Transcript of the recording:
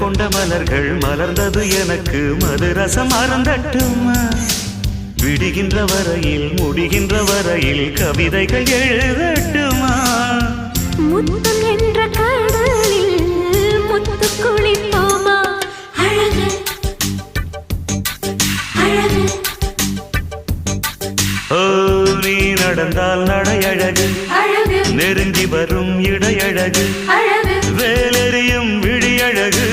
கொண்ட மலர்கள் மலர்ந்தது எனக்கு மதுரசம் அருந்தட்டுமா விடுகின்ற வரையில் முடிகின்ற வரையில் கவிதைகள் எழுதட்டுமா முத்தம் என்ற கடலில் முத்து குளிப்போமா அழகு அழகு ஓ நீ நடந்தால் நடையழகு அழகு நெருங்கி வரும் இடையழகு அழகு வேலெறியும் விழியழகு